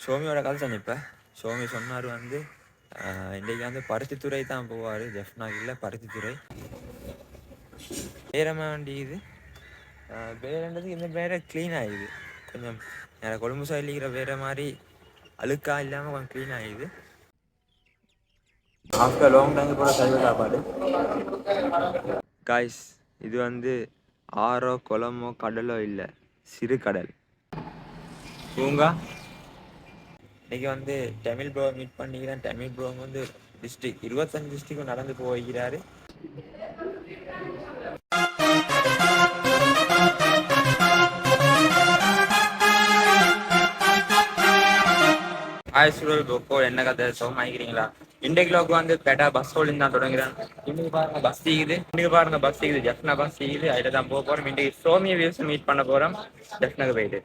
ஷோமியோட கதை சொன்னிப்பேன். ஷோமி சொன்னார் வந்து இன்றைக்கி வந்து பருத்தித்துறை தான் போவார். ஜெஃப்னாகில் பருத்தித்துறை பேரமாக வேண்டியது. பேரன்றதுக்கு இந்த பேரை க்ளீன் ஆகிடுது. கொஞ்சம் கொழும்பு சைலிக்கிற வேறு மாதிரி அழுக்கா இல்லாமல் கொஞ்சம் க்ளீன் ஆகிடுது. ஆஃப்டர் லாங் டைம் கூட சைவ சாப்பாடு. காய்ஸ், இது வந்து ஆறோ குளமோ கடலோ இல்லை, சிறு கடல் பூங்கா. இன்னைக்கு வந்து தமிழ் ப்ரோ மீட் பண்ணிக்கிறேன். தமிழ் ப்ரோ வந்து டிஸ்ட்ரிக் 25 டிஸ்ட்ரிக்கும் நடந்து போகிறாரு. ஆயுசுரல் போக்கோ என்ன கதை சோமாயிக்கிறீங்களா? இன்றைக்கு வந்து பெட்டா பஸ் ஹோல்டிங் தான் தொடங்குறேன். இன்னைக்கு பாருங்க பஸ் செய்யுது. ஜெஃப்னா பஸ் செய்யுது. அதில் தான் போக போகிறோம். இன்றைக்கு சோமிய வியூஸை மீட் பண்ண போகிறோம். ஜெஃப்னாக்கு போயிட்டு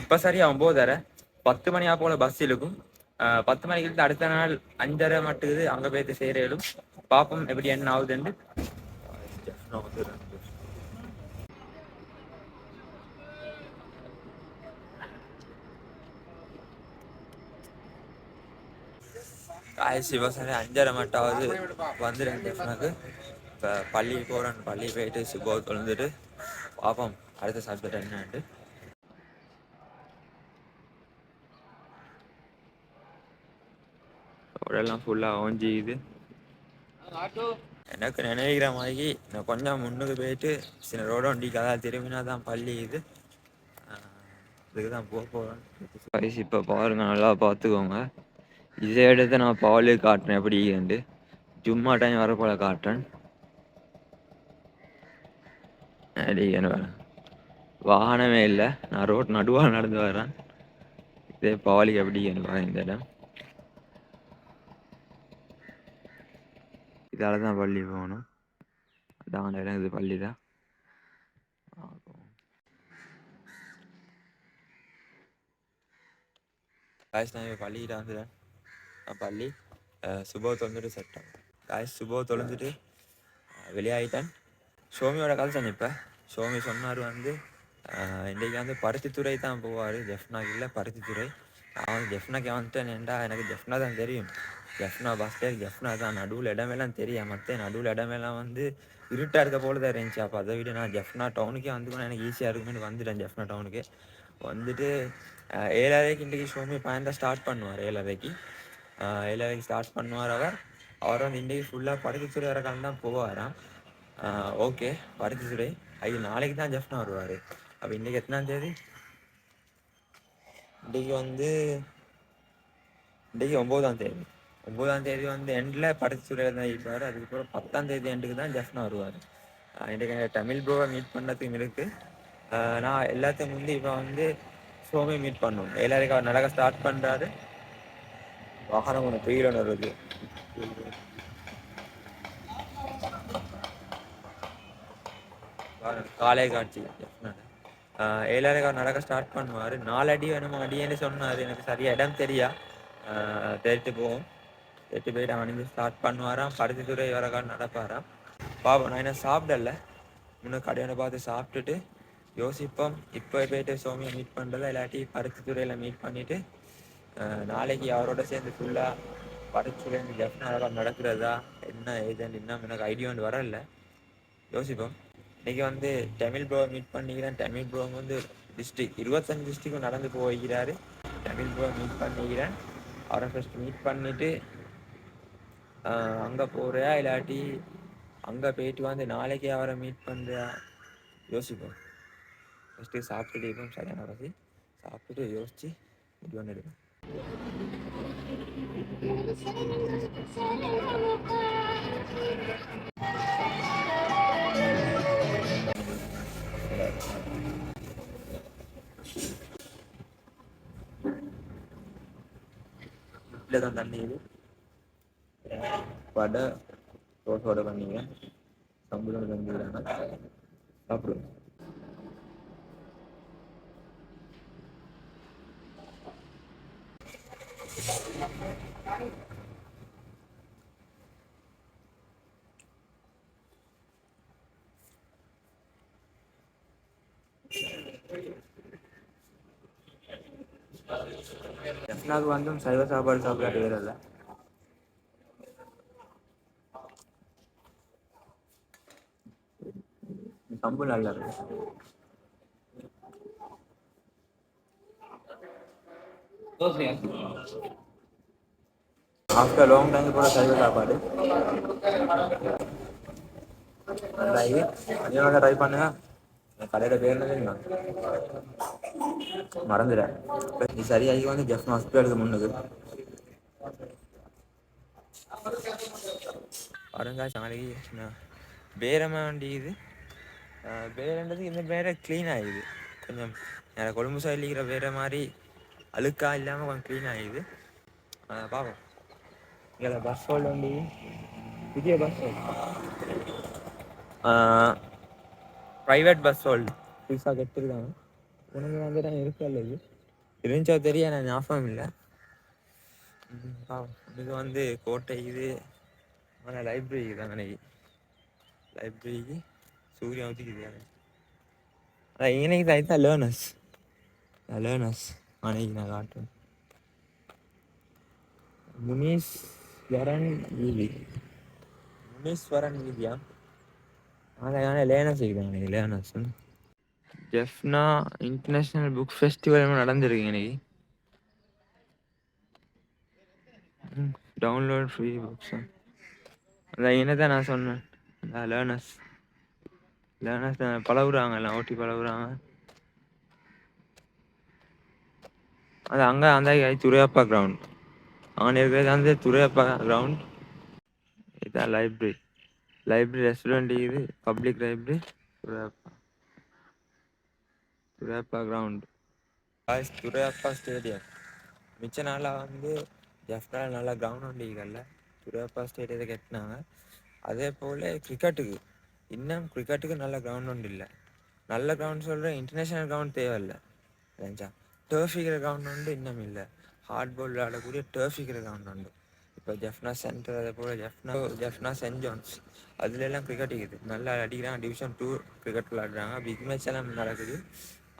இப்போ சரியா 9:30 10 மணியா போல பஸ் இருக்கும். 10 மணிக்கு அடுத்த நாள் 5:30 மட்டுக்குது அங்கே போயிட்டு சேரும். பார்ப்போம் எப்படி என்ன ஆகுதுன்னு. சிவசாரி 5:30 மட்டாவது வந்துடுறேன் ஜெஃப்னாக்கு. இப்போ பள்ளி போகிறேன். பள்ளி போயிட்டு சிபோ தொழுந்துட்டு பார்ப்போம் அடுத்த சப்ஜெக்ட் என்னன்ட்டு. உடலாம் ஃபுல்லாக ஓஞ்சிக்குது. எனக்கு நினைக்கிற மாதிரி நான் கொஞ்சம் முன்னுக்கு போயிட்டு சில ரோட வண்டிக்கு அதாவது திரும்பினா தான் பள்ளி இது. இதுக்கு தான் போக போகிறேன். இப்போ பாருங்க, நல்லா பார்த்துக்கோங்க. இதை எடுத்து நான் பாலு காட்டுறேன் எப்படி இருந்து. சும்மா டைம் வர போல காட்டுறேன். வாகனமே இல்லை, நான் ரோட் நடுவாக நடந்து வரேன். இதே பாலிக்கு எப்படி இந்த இடம். இதால தான் பள்ளி போகணும். அதான் இடம், இது பள்ளி தான். காய்ஸ் நான் பள்ளிக்கிட்ட வந்துடுறேன். பள்ளி சுபோ தொலைஞ்சிட்டு செட்டேன். காய்ஸ் சுபோ தொலைஞ்சிட்டு வெளியாகிட்டேன். ஷோமியோட கதை சொன்னிப்பேன். ஷோமி சொன்னார் வந்து இன்றைக்கி வந்து பருத்தித்துறை தான் போவார். ஜெஃப்னாகில் பருத்தித்துறை. நான் வந்து ஜெஃப்னாக்கு வந்துட்டேன். ஏன்டா எனக்கு ஜெஃப்னா தான் தெரியும். ஜெஃப்னா பஸ் ஸ்டேட் ஜெஃப்னா தான். நடுவில் இடமெல்லாம் தெரியும். மற்ற நடுவில் இடமெல்லாம் வந்து இருட்டாக இருக்க போல தான் இருந்துச்சு. அப்போ அதை விட நான் ஜெஃப்னா டவுனுக்கே வந்துக்கணும், எனக்கு ஈஸியாக இருக்குன்னு வந்துட்டேன். ஜெஃப்னா டவுனுக்கு வந்துட்டு 7:30 இன்றைக்கி ஷோமி பயணத்தை ஸ்டார்ட் பண்ணுவார். 7:30 ஸ்டார்ட் பண்ணுவார். அவர் வந்து இன்றைக்கி ஃபுல்லாக பருத்தித்துறை வர காலம் தான் போவாராம். ஓகே, பருத்தித்துறை நாளைக்கு தான் ஜெஃப்னா வருவார். அப்போ இன்றைக்கி எத்தனாம் தேதி? இன்றைக்கி 9ஆம் தேதி. 9ஆம் தேதி வந்து எண்டில் பருத்தித்துறையில் தான் இருப்பார். அதுக்கப்புறம் 10ஆம் தேதி எண்டுக்கு தான் ஜெஃப்னா வருவார். இன்றைக்கி தமிழ் ப்ரோவை மீட் பண்ணுறதுக்கும் இருக்குது. நான் எல்லாத்தையும் வந்து இப்போ வந்து ஷோமே மீட் பண்ணுவோம். 7:30 அவர் நடக்க ஸ்டார்ட் பண்ணுறாரு. வாகனம் ஒன்று பெயிலோன்னு வருது. காலை காட்சி. 7:30 அவர் நடக்க ஸ்டார்ட் பண்ணுவார். 4 அடி வேணுமோ அடின்னு சொன்னார். எனக்கு சரியாக இடம் தெரியா. தேடிட்டு போவோம். தேடிட்டு போயிட்டு அவன் ஸ்டார்ட் பண்ணுவாராம். பருத்தித்துறை வரக்கால் நடப்பாராம். பாப்போம். நான் என்ன சாப்பிடல. இன்னும் கடையான பார்த்து சாப்பிட்டுட்டு யோசிப்போம். இப்போ போயிட்டு சோமியை மீட் பண்ணுறதா இல்லாட்டி பருத்தித்துறையில் மீட் பண்ணிவிட்டு நாளைக்கு அவரோட சேர்ந்து ஃபுல்லாக பருத்தித்துறை ஜெஃப்னா நடக்கிறதா என்ன ஏதுன்னு இன்னும் எனக்கு ஐடியா ஒன்று வரல. யோசிப்போம். இன்றைக்கி வந்து தமிழ் ப்ரோ மீட் பண்ணிக்கிறேன். தமிழ் ப்ரோ வந்து டிஸ்ட்ரிக் 25 டிஸ்ட்ரிக்கும் நடந்து போகிறாரு. தமிழ் ப்ரோ மீட் பண்ணிக்கிறேன். அவரை ஃபஸ்ட் மீட் பண்ணிவிட்டு அங்கே போகிறியா இல்லாட்டி அங்கே போயிட்டு வந்து நாளைக்கு அவரை மீட் பண்ணுறியா யோசிப்போம். ஃபஸ்ட்டு சாப்பிட்டுட்டு இருப்போம். சரியான பசி. சாப்பிட்டுட்டு யோசித்து இது ஒன்று எடுப்போம். வீட்டில் தான் தண்ணி இது வடை ரோட்டோட பண்ணிங்க சம்பளம் தந்துக்கிறாங்க. சாப்பிடுவோம். ஜெஃப்னாவுக்கு வந்து சைவ சாப்பாடு சாப்பிடாது வேறல்ல. கம்பு நல்லா இருக்கு. ஆஃப்டர் லாங் டைம் கூட சைவ சாப்பாடு நல்லாயி கொஞ்சம் ட்ரை பண்ணுங்க. கடையில் பேர் என்ன தெரியுமா? மறந்துடுறேன். நீ சரியாகி வந்து ஜெஃப்னா ஹாஸ்பிட்டலுக்கு முன்னுக்கு பாருங்க. நாளைக்கு பேரமாக வேண்டியது பேரன்றது இந்த பேரை க்ளீன் ஆகிடுது. கொஞ்சம் கொழும்பு சைடில் இருக்கிற வேற மாதிரி அழுக்கா இல்லாமல் கொஞ்சம் க்ளீன் ஆகிடுது. பார்ப்போம். இங்கே பஸ் ஹோல்டு வண்டி புதிய பஸ் ப்ரைவேட் பஸ் ஹோல்டு புதுசாக கெட்டுருக்காங்க. உனக்கு வந்து தான் இருக்கல இது இருந்துச்சா தெரிய நான் ஞாபகம் இல்லை. இது வந்து கோட்டை இது ஆனால் லைப்ரரி தான் அன்னைக்கு லைப்ரரிக்கு சூரியன் ஊற்றிக்குது. அதான் இன்னைக்கு தான் இதுதான் லேர்னர்ஸ் அன்னைக்கு நான் காட்டுறேன். முனீஸ்வரன் வீதியா அதான் லேர்னர்ஸ் இருக்குதாங்க அன்னைக்கு learners. Jaffna international book festival நடந்திருக்கு இன்னைக்கு. டவுன்லோட் ஃப்ரீ புக்ஸ் அதான் என்னதான் நான் சொன்னேன். லேர்னர்ஸ் பழகுறாங்க எல்லாம் ஓட்டி பழகுறாங்க. அது அங்கே அந்த துரையப்பா கிரவுண்ட் அங்கே இருக்கிறது அந்த துரையப்பா கிரவுண்ட். இதுதான் லைப்ரரி ரெஸ்டாரண்ட் இது public library Duraiappah ground. Duraiappah stadium மிச்ச நாளாக வந்து ஜெஃப்னால நல்லா கிரவுண்ட் ஒண்டிக்கல. துரையப்பா ஸ்டேடியத்தை கட்டினாங்க. அதே போல் கிரிக்கெட்டுக்கு நல்ல கிரவுண்ட் ஒன்று இல்லை. நல்ல கிரவுண்ட் சொல்கிறேன். இன்டர்நேஷ்னல் கிரவுண்ட் தேவையில்லை. இல்லைஞ்சா டர்ஃப் இருக்கிற கிரவுண்ட் உண்டு. இன்னும் இல்லை ஹார்ட் பால் விளையாடக்கூடிய டர்ஃப் இருக்கிற கிரவுண்ட் உண்டு. இப்போ ஜெஃப்னா சென்டர் அதே போல் ஜெஃப்னா சென்ட் ஜான்ஸ் அதுலெல்லாம் கிரிக்கெட் இருக்குது. நல்லா அடிக்கிறாங்க. டிவிஷன் 2 கிரிக்கெட் விளையாடுறாங்க. பிக் மேட்ச் எல்லாம் நடக்குது.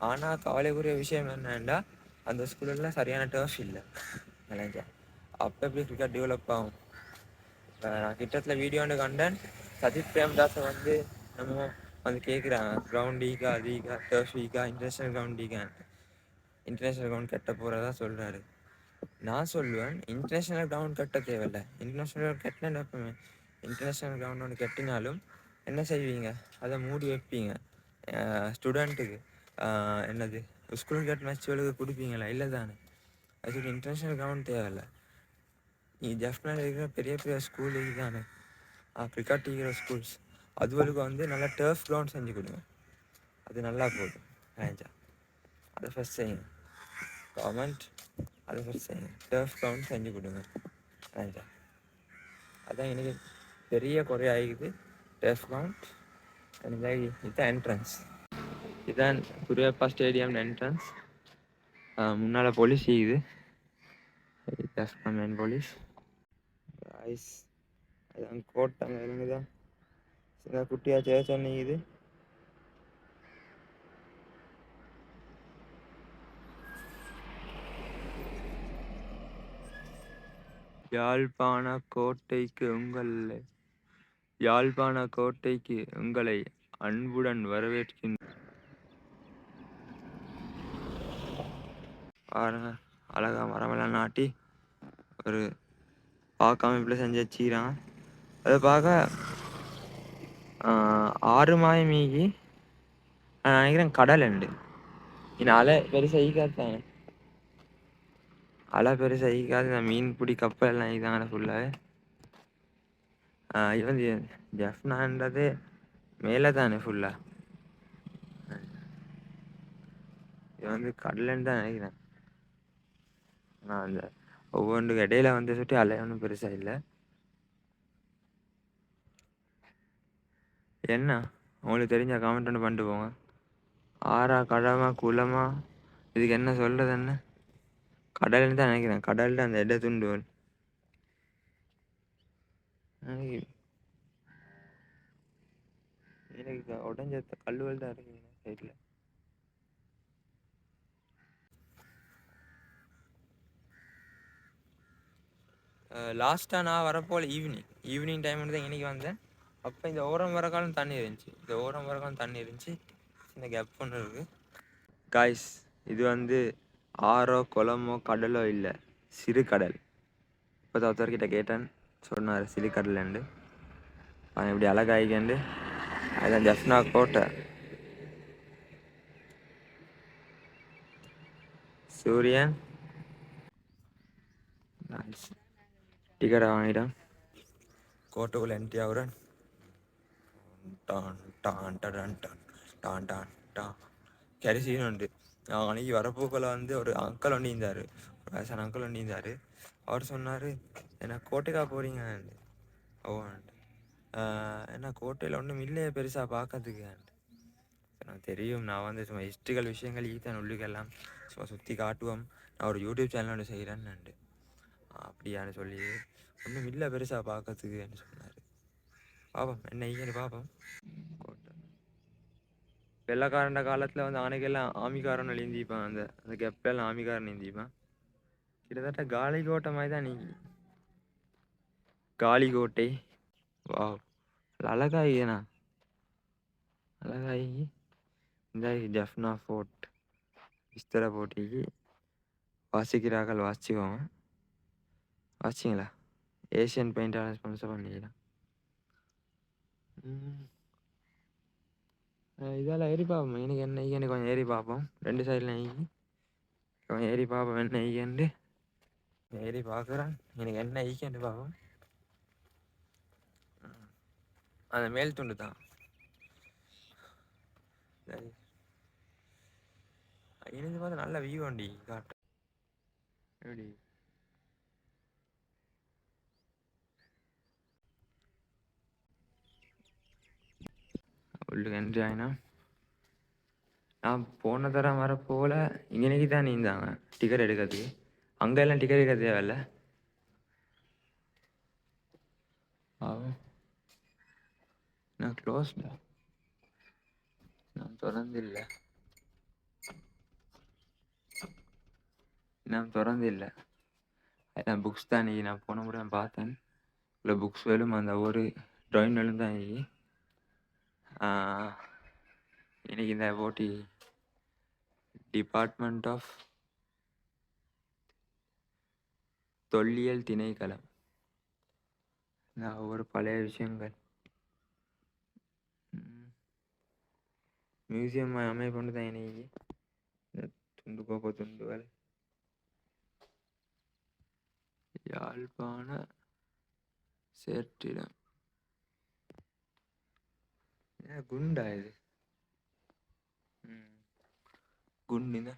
ஆனால் கவலைக்குரிய விஷயம் என்னென்னா அந்த ஸ்கூலெல்லாம் சரியான டர்ஃப் இல்லை. இல்லைஞ்சா அப்போ எப்படி கிரிக்கெட் டெவலப் ஆகும்? நான் கிட்டத்தில் வீடியோ ஒன்று கண்டேன். சஜித் பிரேம்தாஸை வந்து நம்ம வந்து கேட்குறாங்க கிரவுண்ட் ஈகா டர்ஃப் ஈகா இன்டர்நேஷ்னல் கிரவுண்ட் கட்ட போகிறதா சொல்கிறாரு. நான் சொல்லுவேன் இன்டர்நேஷ்னல் கிரவுண்ட் கட்ட தேவையில்லை. இன்டர்நேஷ்னல் கட்டினா எப்பவுமே இன்டர்நேஷ்னல் கிரவுண்ட் ஒன்று கட்டினாலும் என்ன செய்வீங்க? அதை மூடி வைப்பீங்க. ஸ்டூடெண்ட்டுக்கு என்னது ஸ்கூல் கட் மேட்ச்களுக்கு கொடுப்பீங்களா? இல்லை தானே. அதுக்கு இன்டர்நேஷ்னல் கிரவுண்ட் தேவையில்லை. ஜெஃப்னால இருக்கிற பெரிய பெரிய ஸ்கூல் இதுதானே கிரிக்கெட் இருக்கிற ஸ்கூல்ஸ் அதுவளுக்கு வந்து நல்லா டர்ஃப் கிரவுண்ட் செஞ்சு கொடுங்க. அது நல்லா போதும். அதை ஃபஸ்ட் செய்யுங்க. கவர்மெண்ட் அதை ஃபஸ்ட் செய்யுங்க. டர்ஃப் கிரவுண்ட் செஞ்சு கொடுங்க. அதான் எனக்கு பெரிய குறை ஆகிக்குது. டர்ஃப் கிரவுண்ட் இதுதான் என்ட்ரன்ஸ். இதுதான் துரையப்பா ஸ்டேடியம் என்ட்ரன்ஸ். முன்னால் போலீஸ் இருக்குது. மெயின் போலீஸ் ஐஸ் அதான் கோட்டை இருந்துதான் சின்ன குட்டியாக சேர்ச் ஒன்றுக்குது. யாழ்ப்பாண கோட்டைக்கு உங்களை அன்புடன் வரவேற்கின்றோம். பாருங்க அழகா மரமெல்லாம் நாட்டி ஒரு பார்க்காம செஞ்சு வச்சுக்கிறான். அதை பார்க்க 6 மாய் மீகி நான் நினைக்கிறேன் கடல் உண்டு. இன்னும் அலை பெருசாக ஈக்காத்தானே இந்த மீன் பிடி கப்பல் எல்லாம் இதாங்க ஃபுல்லாக. இது வந்து ஜெஃப்னான்றது மேலே தானே ஃபுல்லாக. இது வந்து கடலுன்னு தான் நினைக்கிறேன். ஆனால் அந்த ஒவ்வொன்றுக்கு இடையில வந்து சுட்டி அலை ஒன்றும் பெருசாக இல்லை. என்ன உங்களுக்கு தெரிஞ்ச கமெண்ட் ஒன்று பண்ணிட்டு போங்க. ஆறா கடமா குளமா இதுக்கு என்ன சொல்கிறது? என்ன கடல்னு தான் நினைக்கிறேன். கடலில் அந்த இட துண்டு எனக்கு உடஞ்ச கல்லுவல் தான் இருக்கு சைடில். லாஸ்ட்டாக நான் வரப்போல் ஈவினிங் டைம் தான் இன்றைக்கி வந்தேன். அப்போ இந்த ஓரம் வர காலம் தண்ணி இருந்துச்சு. இந்த ஓரம் வர காலம் தண்ணி இருந்துச்சு. இந்த கேப் ஒன்று இருக்குது. காய்ஸ், இது வந்து ஆறோ குளமோ கடலோ இல்லை, சிறு கடல். இப்போ ஒருத்தர்கிட்ட கேட்டேன், சொன்னார் சிறு கடல்ண்டு. அவன் இப்படி அழகாயிக்கண்டு அதுதான் ஜஃப்னா கோட்டை. சூரியன் டிக்கெட்டை வாங்கிட்டான். கோட்டைக்குள்ளே என்ட்ரி ஆகுறேன். டான் டான் டான் டான் டான் டான் டான் கரிசீன் உண்டு. அன்னைக்கு வரப்போக்கில் வந்து ஒரு அங்கிள் ஒன்று இருந்தார், ஒரு வயசான அங்கிள் ஒன்று இருந்தார். அவர் சொன்னார், என்ன கோட்டைக்கா போகிறீங்க? ஓ, என்ன கோட்டையில் ஒன்றும் இல்லையே பெருசாக பார்க்கறதுக்கு. எனக்கு தெரியும், நான் வந்து சும்மா ஹிஸ்ட்ரிக்கல் விஷயங்கள் ஈத்தான் உள்ளுக்கெல்லாம் சும்மா சுற்றி காட்டுவோம், நான் ஒரு யூடியூப் சேனல் ஒன்று செய்கிறேன்னு. அப்படியான்னு சொல்லி ஒன்றும் இல்லை பெருசாக பார்க்கறதுக்குன்னு சொன்னார். பாப்போம் என்ன ஈன்னு பார்ப்போம். கோட்டை வெள்ளக்காரண்ட காலத்தில் வந்து ஆணைக்கெல்லாம் ஆமிக்காரன் எழுந்திப்பான். அந்த அந்த கெப்பெல்லாம் ஆமிக்காரன் எழுந்திப்பான். கிட்டத்தட்ட காலி கோட்டை மாதிரி தான். நீ காலி கோட்டை வா அழகாயினா அழகாயி. இந்த ஜஃப்னா ஃபோர்ட் விஸ்தர போட்டிக்கு வாசிக்கிறார்கள். வாசிச்சுக்கோங்க. வாசிச்சிங்களா? ஏஷியன் பெயிண்டால் ஸ்பான்சர் பண்ணிக்கலாம். இதெல்லாம் ஏறி பார்ப்போம். எனக்கு என்ன ஈகன்னு கொஞ்சம் ஏறி பார்ப்போம். 2 சைடில் ஈகி கொஞ்சம் ஏறி பார்ப்போம். என்ன ஈகண்டு ஏறி பார்க்குறேன். எனக்கு என்ன ஈகண்டு பார்ப்போம். அந்த மேல் துண்டு தான். இருந்து பார்த்து நல்ல வியூ வண்டி காட்டு. எப்படி உள்ளுக்கு என்ட்ரி ஆகினா, நான் போன தரம் வர போல் இங்கனைக்கு தான் நீந்தாங்க டிக்கெட் எடுக்கிறதுக்கு. அங்கெல்லாம் டிக்கெட் எடுக்க தேவையில்ல. நான் க்ளோஸ்டா, நான் திறந்தில்லை. நான் திறந்தில்லை. அதான் புக்ஸ் தான். நீ நான் போன முறை பார்த்தேன். இல்லை புக்ஸ் வேலும் அந்த ஒரு ட்ராயிங் வேலும் தான். இன்னைக்கு இந்த போட்டி டிபார்ட்மெண்ட் ஆஃப் தொல்லியல் திணைக்களம். ஒவ்வொரு பழைய விஷயங்கள் மியூசியம் அமைப்பு தான். இன்னைக்கு துண்டு கோப்ப துண்டுகள் யாழ்ப்பாண சேற்றிடம். குண்டா இது? குண்டு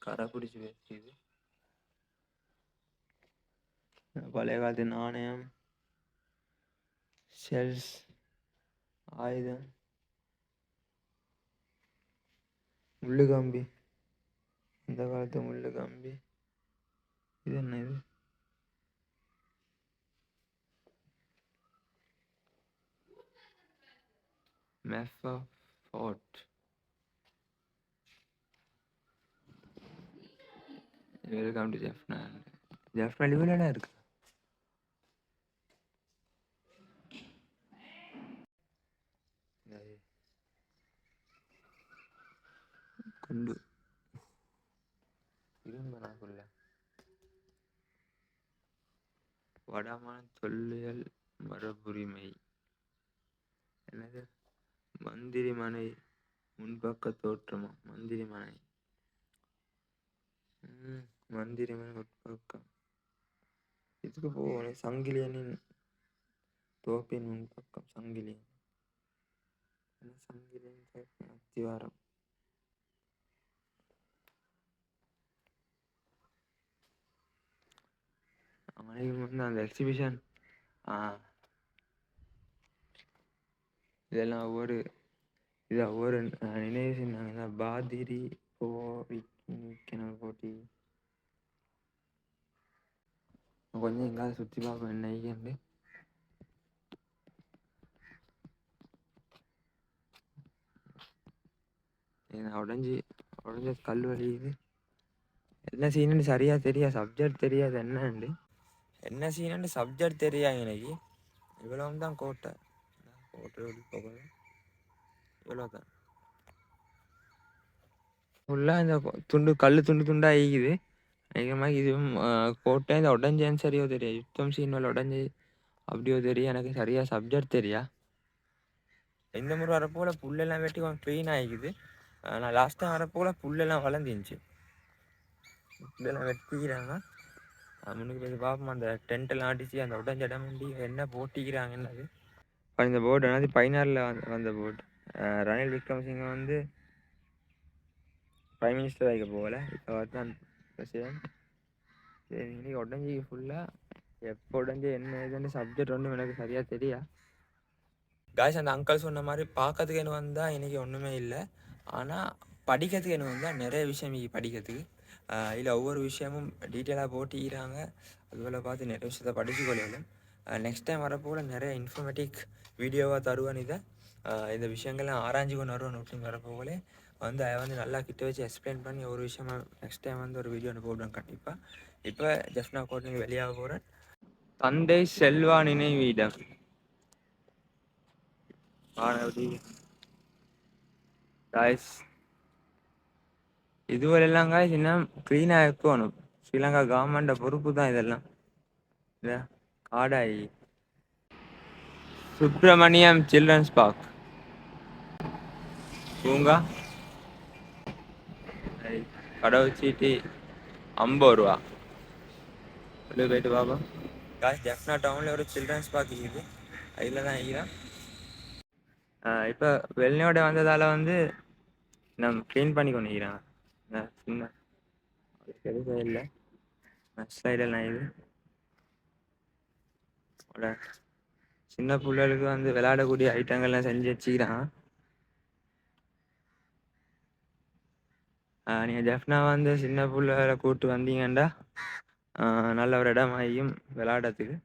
கரை பிடிச்சி வச்சுது. பழைய காலத்து நாணயம், ஷெல்ஸ், ஆயுதம், முள்ளுக்கம்பி, இந்த காலத்து முள்ளுக்கம்பி. இது என்ன? இது மெஃபா fort. Welcome to Jaffna. Jaffna லிவிலனா இருக்கு. குண்டு இரும்பனாக்குள்ள வடமான தொல்லியல் மரபுரிமை. என்னது? மந்திரிமனை முன்பக்க தோற்றமா? மந்திரிமனை மந்திரிமனை முன்பக்கம். இதுக்கு போகணும். சங்கிலியனின் தோப்பின் முன்பக்கம். சங்கிலியன் அத்திவாரம். அவனுக்கு வந்து அந்த எக்ஸிபிஷன் இதெல்லாம் ஒவ்வொரு நினைவு சின்னாங்க. பாதிரி போட்டி கொஞ்சம் எங்காவது சுற்றி பார்ப்போம். என்ன உடஞ்ச கல் வலியுது. என்ன சீனுன்னு சரியா தெரியா, சப்ஜெக்ட் தெரியாது என்னண்டு. என்ன சீனுன்னு சப்ஜெக்ட் தெரியா எனக்கு. இவ்வளவு தான் கோட்டை. கோட்டை போகுது இவ்வளோ தான். ஃபுல்லாக இந்த துண்டு கல் துண்டு துண்டாக ஆகிக்குது. அதிகமாக இதுவும் கோட்டை இந்த உடஞ்சேன்னு சரியோ தெரியா, யுத்தம் சீனில் உடஞ்சி அப்படியோ தெரியும். எனக்கு சரியாக சப்ஜெக்ட் தெரியா. இந்த முறை வரப்போல புல்லெல்லாம் வெட்டி கொஞ்சம் க்ளீன் ஆகிக்குது. நான் லாஸ்ட் டைம் வரப்போல புல்லெல்லாம் வளர்ந்துருந்துச்சு. புல்லெல்லாம் வெட்டிக்கிறாங்க. முன்னுக்கு போய் பார்ப்போம். அந்த டென்ட்டெல்லாம் அடித்து அந்த உடஞ்ச இடம் வேண்டி என்ன போட்டிக்கிறாங்கன்னது. இந்த போர்டு என்னது 16ல் வந்த போர்டு. ரணில் விக்ரமசிங்க வந்து பிரைம் மினிஸ்டர் ஆகிக்க போகல, இப்போ தான் பிரசிடென்ட். சரி இன்னைக்கு உடஞ்சி ஃபுல்லாக எப்போ உடஞ்சி என்ன இதுன்னு சப்ஜெக்ட் ஒன்றும் எனக்கு சரியாக தெரியா. காய்ஸ் அந்த அங்கிள் சொன்ன மாதிரி பார்க்கறதுக்கு என்ன வந்தால் இன்றைக்கி ஒன்றுமே இல்லை. ஆனால் படிக்கிறதுக்கு என்ன வந்தால் நிறைய விஷயம் இன்றைக்கி படிக்கிறதுக்கு. இல்லை ஒவ்வொரு விஷயமும் டீட்டெயிலாக போட்டிக்கிறாங்க. அதுபோல் பார்த்து நிறைய விஷயத்த படித்து கொள்ளையிலும். நெக்ஸ்ட் டைம் வரப்போல் நிறைய இன்ஃபர்மேட்டிக் வீடியோவாக தருவேன். இந்த விஷயங்கள்லாம் ஆராய்ச்சி கொண்டு வருவேன். அப்படின்னு வரப்போகலே வந்து அதை வந்து நல்லா கிட்ட வச்சு எக்ஸ்பிளைன் பண்ணி ஒரு விஷயமா நெக்ஸ்ட் டைம் வந்து ஒரு வீடியோ ஒன்று போடுவேன் கண்டிப்பாக. இப்போ ஜெஃப்னா கோட்டைக்கு வெளியாக போகிறேன். தந்தை செல்வா நினைவீடம் காய்ஸ். இதுவரெல்லாம் காய்ஸ் இன்னும் க்ளீனாக இருக்கணும். ஸ்ரீலங்கா கவர்மெண்ட பொறுப்பு தான் இதெல்லாம். காடாயி சுப்பிரமணியம் சில்ட்ரன்ஸ் பார்க் பூங்கா கடவுச்சீட்டி 50 ரூபா. உள்ளே போயிட்டு பார்ப்போம். காய்ஸ் ஜெஃப்னா டவுனில் ஒரு சில்ட்ரன்ஸ் பார்க் இருக்குது. அதில் தான் இருக்கிறேன். இப்போ வெளியோட வந்ததால் வந்து நம்ம க்ளீன் பண்ணி கொண்டு இருக்கிறாங்க. சின்ன பெருசாக இல்லை சைடெல்லாம் இது சின்ன பிள்ளைகளுக்கு வந்து விளையாடக்கூடிய ஐட்டங்கள்லாம் செஞ்சு வச்சுக்கிறான். நீங்கள் ஜெஃப்னா வந்து சின்ன பிள்ளைகளை கூப்பிட்டு வந்தீங்கண்டா நல்ல ஒரு இடமாயும் விளையாடுறதுக்கு.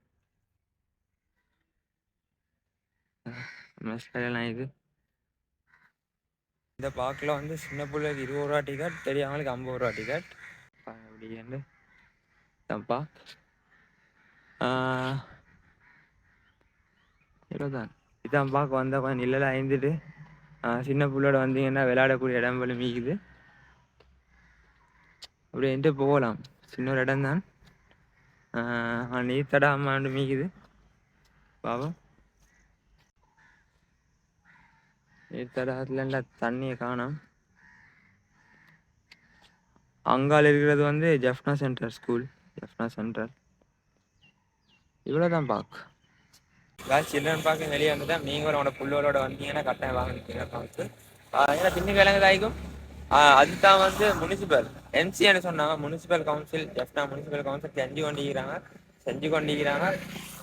சைடெல்லாம் இது இந்த பார்க்கில் வந்து சின்ன பிள்ளைக்கு 20 ரூபா டிக்கெட், பெரியவங்களுக்கு 50 ரூபா டிக்கெட். அப்படி தப்பா இவ்வளோதான். இதான் பார்க்க வந்தால் கொஞ்சம் நிழலாக ஐந்துட்டு சின்ன பிள்ளையோட வந்தீங்கன்னா விளையாடக்கூடிய இடம் போல மீக்குது. அப்படி என்கிட்ட போகலாம். சின்ன ஒரு இடம் தான். நீர் தடாமாண்டு மீக்குது. பாவம் நீர் தடாகத்துல தண்ணியை காணோம். அங்கால இருக்கிறது வந்து Jaffna centre school. Jaffna centre இவ்வளோதான் பார்க். சில்ட்ரன் பார்க்க வெளியே வந்துட்டா நீங்கள் உங்களோட புள்ளோட வந்தீங்கன்னா கட்டாயம் வாங்க பார்த்து. ஏன்னா பின்னு கிழங்கு தாய்க்கும் அதுதான் வந்து முனிசிபல் எம்சின்னு சொன்னாங்க. Municipal council Jaffna municipal council செஞ்சு கொண்டிருக்கிறாங்க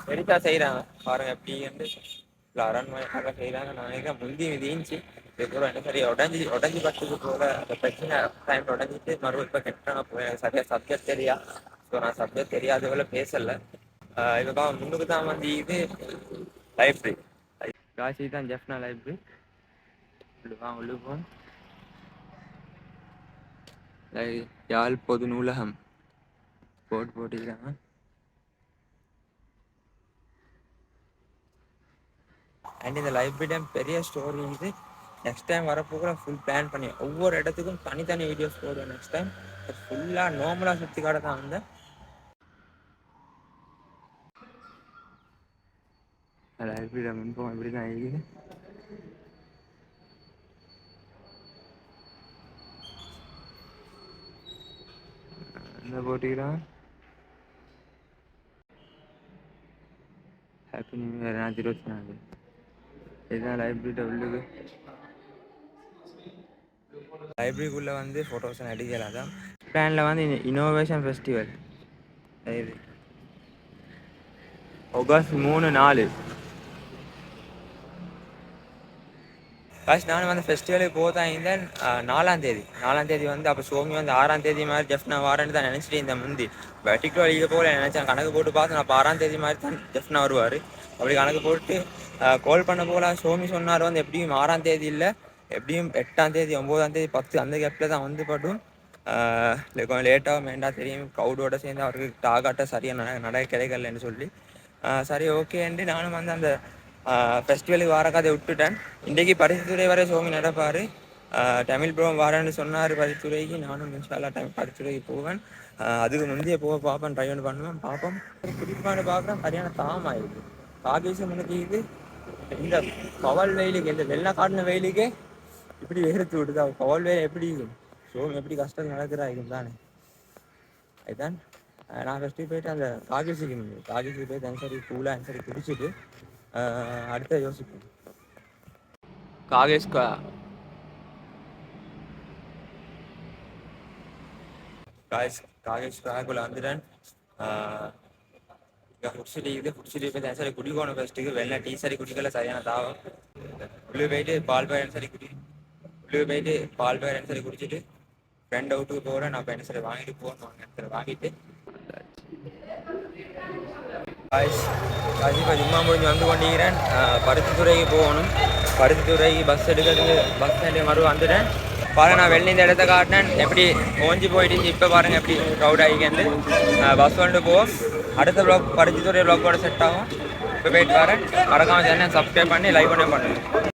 பெருசா செய்கிறாங்க. பாருங்க எப்படி வந்து அரண்மனைக்காக செய்கிறாங்க. நான் முந்தி விதிச்சு இதுக்கப்புறம் என்ன சரி உடஞ்சி பட்டுக்கு போல அந்த பிரச்சனை டைம் உடஞ்சிட்டு மறுபடியும் இப்போ கெட்டாங்க. சரியா சப்ஜெக்ட் தெரியா. ஸோ நான் சப்ஜெக்ட் தெரியாத போல பேசலை. இதுக்காக முன்னுக்கு தான் வந்து இது லைப்ரரி காசி தான் ஜெஃப்னா லைப்ரரி. உள்ளுக்கும் யாழ் பொது நூலகம் போட்டிருக்காங்க. அண்ட் இந்த லைப்ரரி பெரிய ஸ்டோரி இது. நெக்ஸ்ட் டைம் வரப்போக ஃபுல் பிளான் பண்ணி ஒவ்வொரு இடத்துக்கும் தனித்தனி வீடியோஸ் போடுவேன். நெக்ஸ்ட் டைம் ஃபுல்லாக நார்மலாக சுற்றி காட்ட தான் வந்தேன். லைப்ரரி முன்போம் இப்படி தான் இருக்குது. என்ன போட்டிக்கிறான் ஹாப்பி நியூ இயர் 2024. இதுதான் லைப்ரரியோட உள்ளுக்கு. லைப்ரரிக்குள்ளே வந்து ஃபோட்டோஸ் அடிக்கலாம். தான் பிளானில் வந்து இன்னோவேஷன் ஃபெஸ்டிவல் இது ஆகஸ்ட் 3, 4. ஃபர்ஸ்ட் நானும் வந்து ஃபெஸ்டிவலுக்கு போதான் இருந்தேன். 4ஆம் தேதி வந்து அப்போ சோமி வந்து 6ஆம் தேதி மாதிரி ஜெஃப்னா வாரன்னு தான் நினச்சிட்டு இந்த முந்தி டிக்கெட் வழிக்க போகல நினச்சேன். கணக்கு போட்டு பார்த்து நான் 6ஆம் தேதி மாதிரி தான் ஜெஃப்னா வருவார். அப்படி கணக்கு போட்டு கால் பண்ண போல சோமி சொன்னார் வந்து எப்படியும் 6ஆம் தேதி இல்லை, எப்படியும் 8ஆம் தேதி 9ஆம் தேதி 10 அந்த கேப்பில் தான் வந்து பட்டும் கொஞ்சம் லேட்டாக வேண்டாம் தெரியும் க்ரௌடோட சேர்ந்து அவருக்கு டாகாட்ட சரியாக நடை கிடைக்கலன்னு சொல்லி சரி ஓகேன்ட்டு நானும் வந்து அந்த ஃபெஸ்டிவலுக்கு வர கதை விட்டுட்டேன். இன்றைக்கு பரிசுத்துறை வரை சோமி நடப்பார். தமிழ் ப்ரோம் வரேன்னு சொன்னார் பரிசுத்துறைக்கு. நானும் இன்ஷால்லா பரிசுத்துறைக்கு போவேன். அதுக்கு முந்தைய போக பார்ப்பேன், ட்ரை ஒன்று பண்ணுவேன், பார்ப்போம். குடிப்பான்னு பார்க்குறேன், சரியான தாமாயிருக்கு. காகேஷம் முன்னுக்கு இந்த பவல் வெயிலுக்கு, இந்த வெள்ளை காட்டின வெயிலுக்கே இப்படி வேர்த்து விடுதா. பவல் வெயில் எப்படி சோமி எப்படி கஷ்டம் நடக்கிறா தானே. அதுதான் நான் ஃபஸ்ட்டு போயிட்டு அந்த காகேஷுக்கு போய் சரி கூலாக சரி குடிச்சிட்டு அடுத்த யோசிப்பேன். காகேஷ் காகேக்குள்ள வந்துட்டேன். இங்கே ஃபுட்ஸிட்டு போய் சரி குடிக்கணும். ஃபஸ்ட்டுக்கு வெள்ளை டீ சரி குடிக்கல, சரியான தாவம். உள்ளே போயிட்டு பால் பேரன் சரி குடிச்சிட்டு ஃப்ரெண்ட் அவுட்டுக்கு போகிறேன். நான் என்ன சரி வாங்கிட்டு போகணும், வாங்கிட்டு இப்போ ஜும்மா முடிஞ்சு வந்து கொண்டிருக்கிறேன். பருத்தித்துறைக்கு போகணும். பருத்தித்துறைக்கு பஸ் எடுக்கிறதுக்கு பஸ் ஸ்டாண்டு மறு வந்துட்டேன். பாருங்கள், நான் வெளில இந்த இடத்த காட்டினேன் எப்படி ஓஞ்சி போயிட்டு. இப்போ பாருங்கள் எப்படி க்ரௌட் ஆகிக்கேந்து பஸ் வந்துட்டு போவோம். அடுத்த ப்ளாக் பருத்தித்துறை ப்ளாக்கோட செட் ஆகும். இப்போ போயிட்டு வரேன். மறக்காமல் சேனல் சப்ஸ்கிரைப் பண்ணி லைக் பண்ணி பண்ணுவேன்.